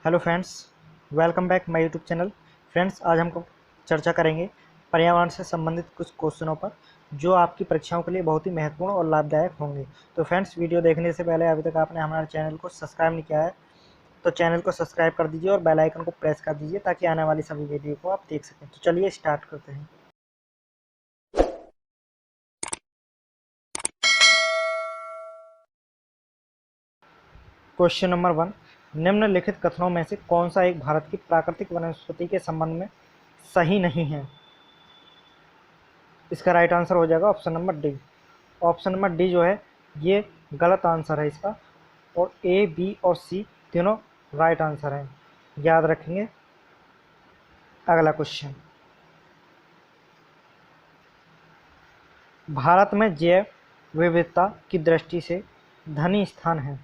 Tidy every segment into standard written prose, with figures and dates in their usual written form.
Hello friends, welcome back my YouTube channel. Friends, आज हम चर्चा करेंगे पर्यावरण से संबंधित कुछ क्वेश्चनों पर जो आपकी परीक्षाओं के लिए बहुत ही महत्वपूर्ण और लाभदायक होंगे। तो फ्रेंड्स, वीडियो देखने से पहले अभी तक आपने हमारे चैनल को सब्सक्राइब नहीं किया है तो चैनल को सब्सक्राइब कर दीजिए और बेल आइकन को प्रेस कर दीजिए ताकि आने वाली सभी वीडियो को आप देख सकें। तो चलिए स्टार्ट करते हैं। क्वेश्चन नंबर 1, निम्नलिखित कथनों में से कौन सा एक भारत की प्राकृतिक वनस्पति के संबंध में सही नहीं है? इसका राइट आंसर हो जाएगा option number D. Option number D जो है ये गलत आंसर है इसका, और ए, बी और सी तीनों राइट आंसर हैं। याद रखेंगे। अगला क्वेश्चन, भारत में जैव विविधता की दृष्टि से धनी स्थान है।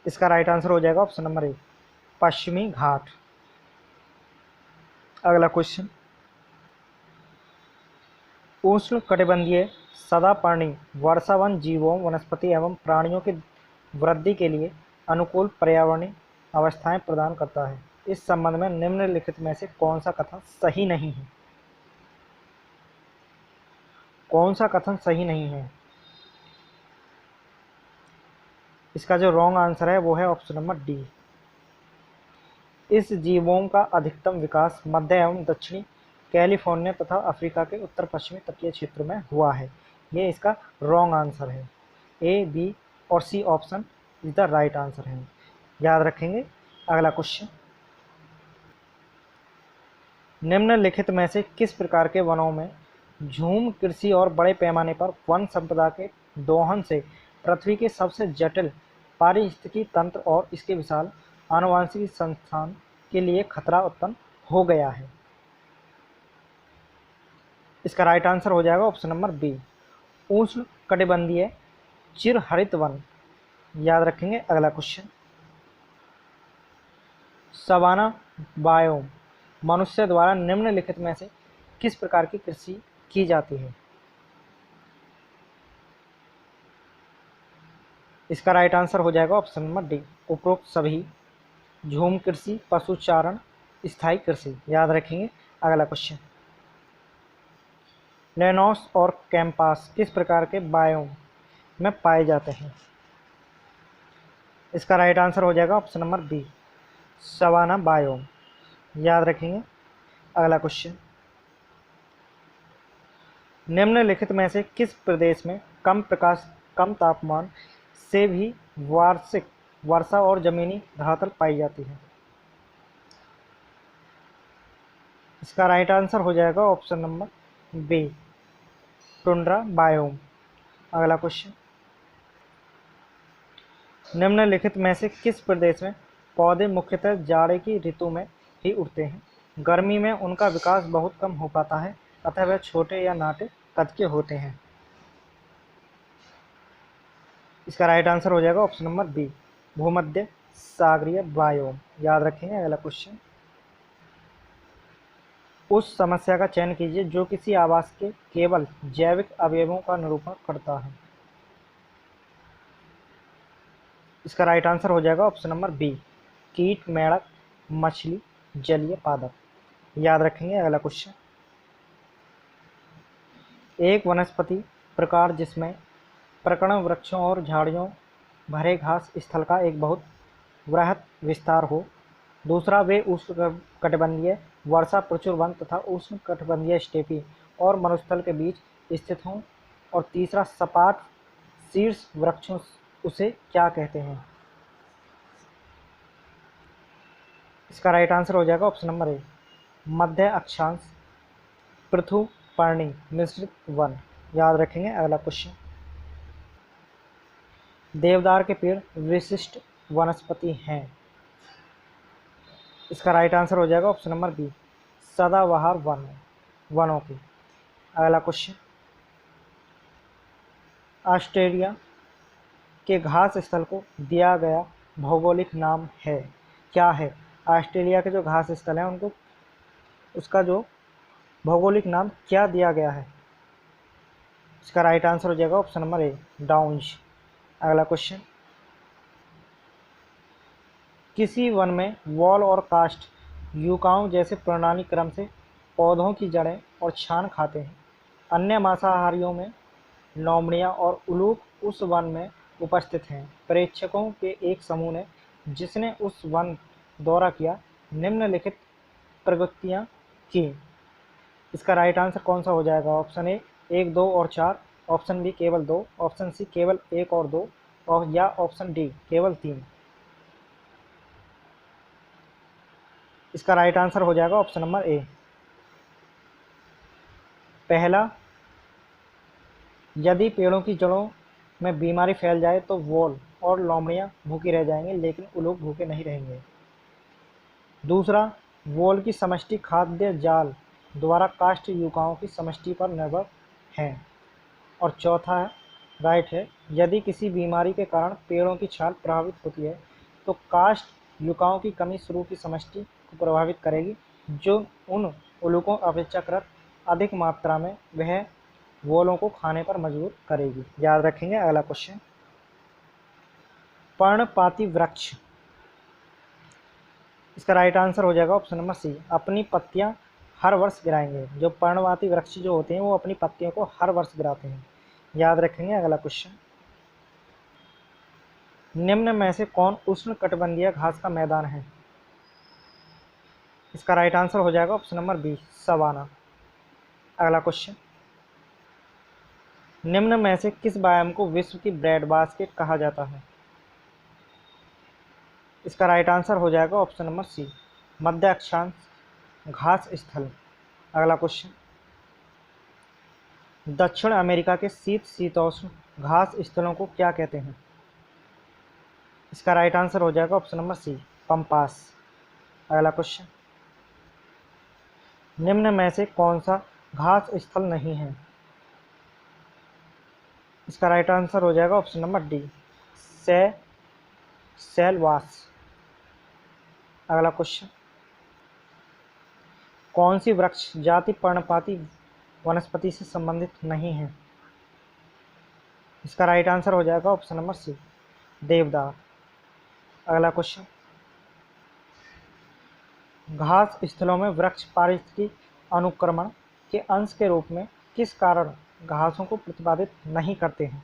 इसका राइट आंसर हो जाएगा ऑप्शन नंबर ए, पश्चिमी घाट। अगला क्वेश्चन, उष्ण कटिबंधीय सदापर्णी वर्षावन जीवों, वनस्पति एवं प्राणियों की वृद्धि के लिए अनुकूल पर्यावरणीय अवस्थाएं प्रदान करता है। इस संबंध में निम्नलिखित में से कौन सा कथन सही नहीं है? कौन सा कथन सही नहीं है? इसका जो रॉन्ग आंसर है वो है ऑप्शन नंबर डी। इस जीवों का अधिकतम विकास मध्य एवं दक्षिणी कैलिफोर्निया तथा अफ्रीका के उत्तर पश्चिमी तटीय क्षेत्र में हुआ है। ये इसका रॉन्ग आंसर है। ए, बी और C option is the right answer है। याद रखेंगे। अगला क्वेश्चन, निम्नलिखित में से किस प्रकार के वनों में झूम कृषि और बड़े पैमाने पर वन संपदा के दोहन से पृथ्वी के सबसे जटिल पारिस्थितिकी तंत्र और इसके विशाल आनुवंशिक संस्थान के लिए खतरा उत्पन्न हो गया है? इसका राइट आंसर हो जाएगा ऑप्शन नंबर बी, उष्ण कटिबंधीय चिरहरित वन। याद रखेंगे। अगला क्वेश्चन, सवाना बायोम मनुष्य द्वारा निम्नलिखित में से किस प्रकार की कृषि की जाती है? इसका राइट आंसर हो जाएगा ऑप्शन नंबर डी, उपरोक्त सभी। झूम कृषि, पशुचारण, स्थायी कृषि। याद रखेंगे। अगला क्वेश्चन, लेनोस और कैंपास किस प्रकार के बायोम में पाए जाते हैं? इसका राइट आंसर हो जाएगा option number B, savanna biome. याद रखेंगे। अगला क्वेश्चन, निम्नलिखित में से किस प्रदेश में कम प्रकाश, कम तापमान से भी वार्षिक वर्षा और जमीनी धरातल पाई जाती है? इसका राइट आंसर हो जाएगा option number B, tundra biome. अगला क्वेश्चन, निम्नलिखित में से किस प्रदेश में पौधे मुख्यतः जाड़े की ऋतु में ही उगते हैं? गर्मी में उनका विकास बहुत कम हो पाता है अतः वे छोटे या नाटे कद के होते हैं। इसका राइट आंसर हो जाएगा ऑप्शन नंबर बी, भूमध्य सागरीय बायोम। याद रखेंगे। अगला क्वेश्चन, उस समस्या का चयन कीजिए जो किसी आवास के केवल जैविक अवयवों का निरूपण करता है। इसका राइट आंसर हो जाएगा ऑप्शन नंबर बी, कीट, मेंढक, मछली, जलीय पादप। याद रखेंगे। अगला क्वेश्चन, एक वनस्पति प्रकार जिसमें प्रकर्ण वृक्षों और झाड़ियों भरे घास स्थल का एक बहुत वृहत विस्तार हो। दूसरा, वे उष्ण कटिबंधीय वर्षा प्रचुर वन तथा उष्ण कटिबंधीय स्टेपी और मरुस्थल के बीच स्थित हों। और तीसरा, सपाट शीर्ष वृक्षों, उसे क्या कहते हैं? इसका राइट आंसर हो जाएगा ऑप्शन नंबर ए, मध्य अक्षांश पृथुपर्णी मिश्रित वन। याद रखेंगे। अगला क्वेश्चन, देवदार के पेड़ विशिष्ट वनस्पति हैं। इसका राइट आंसर हो जाएगा ऑप्शन नंबर बी, सदाबहार वनों की। अगला क्वेश्चन, ऑस्ट्रेलिया के घास स्थल को दिया गया भौगोलिक नाम है, क्या है? ऑस्ट्रेलिया के जो घास स्थल हैं उनको, उसका जो भौगोलिक नाम क्या दिया गया है? इसका राइट आंसर हो जाएगा ऑप्शन नंबर ए, डाउन्स। अगला क्वेश्चन, किसी वन में वॉल और कास्ट युकाओं जैसे प्रणाली क्रम से पौधों की जड़ें और छान खाते हैं। अन्य मांसाहारियों में लोमड़ियां और उल्लूक उस वन में उपस्थित हैं। प्रेक्षकों के एक समूह ने, जिसने उस वन दौरा किया, निम्नलिखित प्रवृत्तियां की। इसका राइट आंसर कौन सा हो जाएगा? ऑप्शन ए 1, 2 और 4, ऑप्शन बी केवल 2, ऑप्शन सी केवल 1 और 2, और या ऑप्शन डी केवल 3। इसका राइट आंसर हो जाएगा ऑप्शन नंबर ए। पहला, यदि पेड़ों की जड़ों में बीमारी फैल जाए तो वॉल और लोमड़ियां भूखी रह जाएंगे, लेकिन उल्लूक भूखे नहीं रहेंगे। दूसरा, वॉल की समष्टि खाद्य जाल द्वारा काष्ठ युकाओं की समष्टि पर निर्भर है। और चौथा है, राइट है, यदि किसी बीमारी के कारण पेड़ों की छाल प्रभावित होती है तो काष्ठ युकाओं की कमी शुरू की समष्टि को प्रभावित करेगी, जो उन उल्लूकों अपेक्षाकृत अधिक मात्रा में वह वॉलों को खाने पर मजबूर करेगी। याद रखेंगे। अगला क्वेश्चन, पर्णपाती वृक्ष। इसका राइट आंसर हो जाएगा ऑप्शन नंबर सी, अपनी पत्तियां हर वर्ष गिराएंगे। जो पर्णपाती वृक्ष जो होते हैं वो अपनी पत्तियों को हर वर्ष गिराते हैं। याद रखेंगे। अगला क्वेश्चन, निम्न में से कौन उष्णकटिबंधीय घास का मैदान है? इसका राइट आंसर हो जाएगा ऑप्शन नंबर बी, सवाना। अगला क्वेश्चन, निम्न में से किस व्यायाम को विश्व की ब्रेड बास्केट कहा जाता है? इसका राइट आंसर हो जाएगा ऑप्शन नंबर सी, मध्य अक्षांश घास स्थल। अगला क्वेश्चन, दक्षिण अमेरिका के शीतोष्ण घास स्थलों को क्या कहते हैं? इसका राइट आंसर हो जाएगा ऑप्शन नंबर सी, पंपास। अगला क्वेश्चन, निम्न में से कौन सा घास स्थल नहीं है? इसका राइट आंसर हो जाएगा ऑप्शन नंबर डी, सेलवास। अगला क्वेश्चन, कौन सी वृक्ष जाति पर्णपाती वनस्पति से संबंधित नहीं है? इसका राइट आंसर हो जाएगा ऑप्शन नंबर सी, देवदार। अगला क्वेश्चन, घास स्थलों में वृक्ष पारिस्थितिकी अनुक्रमण के अंश के रूप में किस कारण घासों को प्रतिपादित नहीं करते हैं?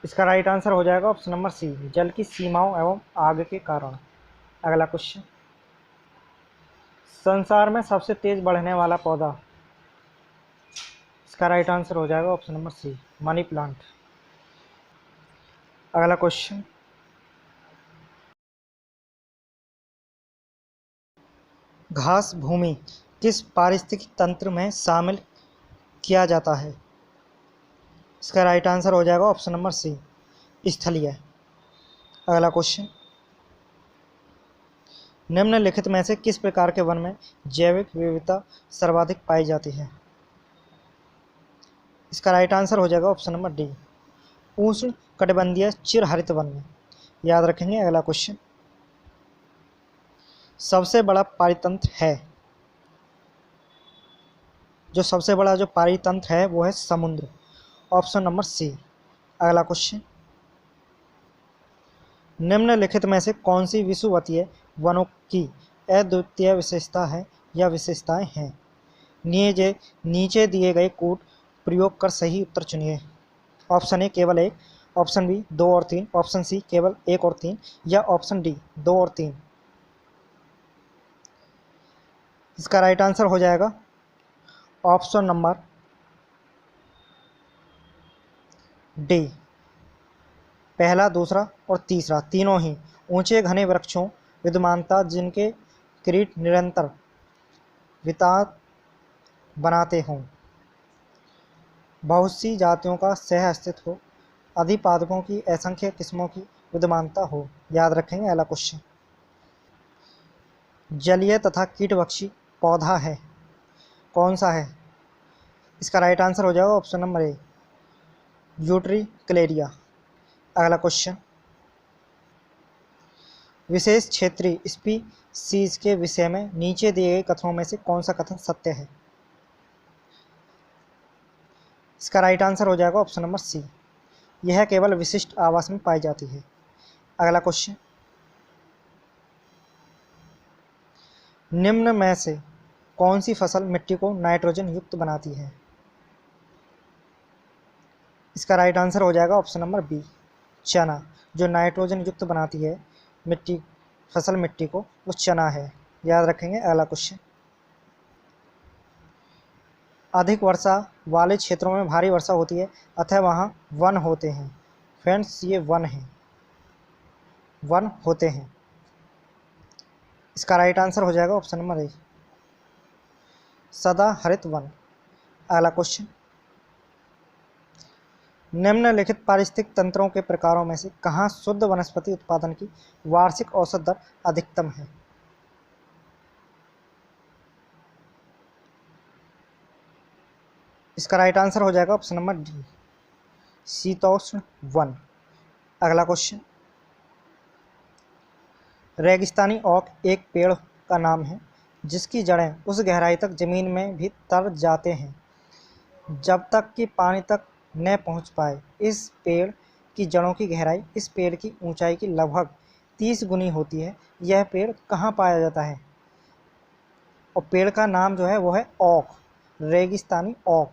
इसका राइट आंसर हो जाएगा ऑप्शन नंबर सी, जल की सीमाओं एवं आग के कारण। अगला क्वेश्चन, संसार में सबसे तेज बढ़ने वाला पौधा। इसका राइट आंसर हो जाएगा option number C, money plant. अगला क्वेश्चन, घास भूमि किस पारिस्थितिक तंत्र में शामिल किया जाता है? इसका राइट आंसर हो जाएगा ऑप्शन नंबर सी, स्थलीय। अगला क्वेश्चन, निम्नलिखित में से किस प्रकार के वन में जैविक विविधता सर्वाधिक पाई जाती है? इसका राइट आंसर हो जाएगा ऑप्शन नंबर डी, उष्ण कटिबंधीय चिरहरित वन में। याद रखेंगे। अगला क्वेश्चन, सबसे बड़ा पारितंत्र है, जो सबसे बड़ा जो पारितंत्र है वो है समुद्र, ऑप्शन नंबर सी। अगला क्वेश्चन, निम्नलिखित में से कौन सी विषुवतीय वनों की अद्वितीय विशेषता है या विशेषताएं हैं? नीचे दिए गए कोड प्रयोग कर सही उत्तर चुनिए। ऑप्शन ए केवल 1, ऑप्शन बी 2 और 3, ऑप्शन सी केवल 1 और 3, या ऑप्शन डी 2 और 3। इसका राइट आंसर हो जाएगा ऑप्शन नंबर डी, पहला, दूसरा और तीसरा तीनों ही ऊंचे घने वृक्षों विद्यमानता जिनके कीट निरंतर वितान बनाते हों, बहुत सी जातियों का सह अस्तित्व हो, अधिपादकों की असंख्य किस्मों की विद्यमानता हो। याद रखेंगे। अगला क्वेश्चन, जलीय तथा कीटभक्षी पौधा है, कौन सा है? इसका राइट आंसर हो जाएगा ऑप्शन नंबर ए, यूट्रिक्लेरिया। अगला क्वेश्चन, विशेष क्षेत्रीय स्पीसीज के विषय में नीचे दिए गए कथनों में से कौन सा कथन सत्य है? इसका राइट आंसर हो जाएगा ऑप्शन नंबर सी, यह केवल विशिष्ट आवास में पाई जाती है। अगला क्वेश्चन, निम्न में से कौन सी फसल मिट्टी को नाइट्रोजन युक्त बनाती है? इसका राइट आंसर हो जाएगा ऑप्शन नंबर बी, चना। जो नाइट्रोजन युक्त बनाती है फसल मिट्टी को, वो चना है। याद रखेंगे। अगला क्वेश्चन, अधिक वर्षा वाले क्षेत्रों में भारी वर्षा होती है अतः वहाँ वन होते हैं। फ्रेंड्स, ये वन है, वन होते हैं। इसका राइट आंसर हो जाएगा ऑप्शन नंबर ए, सदा हरित वन। अगला क्वेश्चन, निम्नलिखित पारिस्थितिक तंत्रों के प्रकारों में से कहाँ शुद्ध वनस्पति उत्पादन की वार्षिक औसत दर अधिकतम है? इसका राइट आंसर हो जाएगा ऑप्शन नंबर डी, शीतोष्ण वन। अगला क्वेश्चन, रेगिस्तानी ओक एक पेड़ का नाम है जिसकी जड़ें उस गहराई तक जमीन में भी तर जाते हैं जब तक कि पानी तक न पहुंच पाए। इस पेड़ की जड़ों की गहराई इस पेड़ की ऊंचाई की लगभग 30 गुनी होती है। यह पेड़ कहाँ पाया जाता है? और पेड़ का नाम जो है वो है ओक, रेगिस्तानी ओक।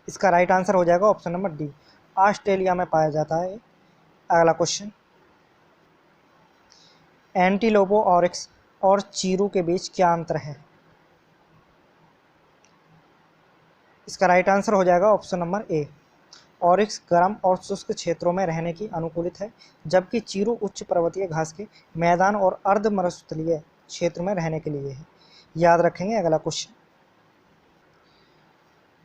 इसका राइट आंसर हो जाएगा ऑप्शन नंबर डी, ऑस्ट्रेलिया में पाया जाता है। अगला क्वेश्चन, एंटीलोपो ऑरिक्स और चीरू के बीच क्या अंतर है? इसका राइट आंसर हो जाएगा ऑप्शन नंबर ए, ऑरिक्स गर्म और शुष्क क्षेत्रों में रहने की अनुकूलित है जबकि चीरू उच्च पर्वतीय घास के मैदान और अर्ध मरुस्थलीय क्षेत्र में रहने के लिए है। याद रखेंगे। अगला क्वेश्चन,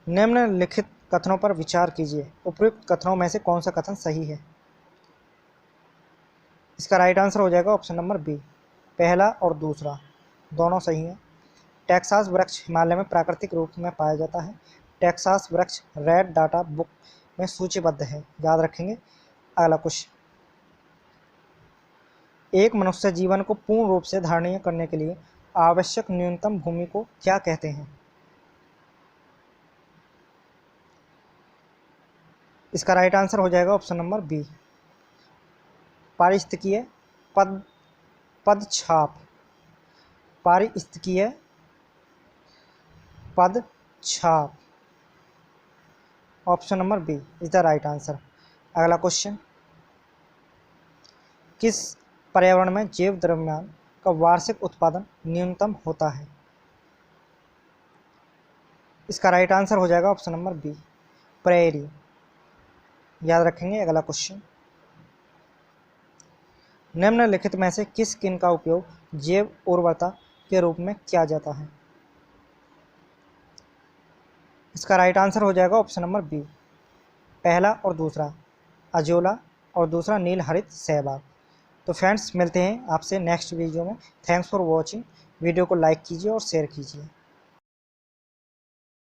निम्नलिखित कथनों पर विचार कीजिए, उपयुक्त कथनों में से कौन सा कथन सही है? इसका राइट आंसर हो जाएगा ऑप्शन नंबर बी, पहला और दूसरा दोनों सही हैं। टेक्सास वृक्ष हिमालय में प्राकृतिक रूप में पाया जाता है। टेक्सास वृक्ष रेड डाटा बुक में सूचीबद्ध है। याद रखेंगे। अगला क्वेश्चन, एक मनुष्य जीवन को पूर्ण रूप से धारणीय करने के लिए आवश्यक न्यूनतम भूमि को क्या कहते हैं? इसका राइट आंसर हो जाएगा ऑप्शन नंबर बी, पारिस्थितिकीय पदछाप। पारिस्थितिकीय पदछाप, option number B is the right answer. अगला क्वेश्चन, किस पर्यावरण में जैव द्रव्यमान का वार्षिक उत्पादन न्यूनतम होता है? इसका राइट आंसर हो जाएगा ऑप्शन नंबर बी, प्रेरी। याद रखेंगे। अगला क्वेश्चन, निम्नलिखित में से किस किन का उपयोग जैव उर्वरता के रूप में किया जाता है? इसका राइट आंसर हो जाएगा ऑप्शन नंबर बी, पहला और दूसरा अजोला और दूसरा नील हरित सहवाग। तो फ्रेंड्स, मिलते हैं आपसे नेक्स्ट वीडियो में। Thanks for watching. वीडियो को लाइक कीजिए और शेयर कीजिए।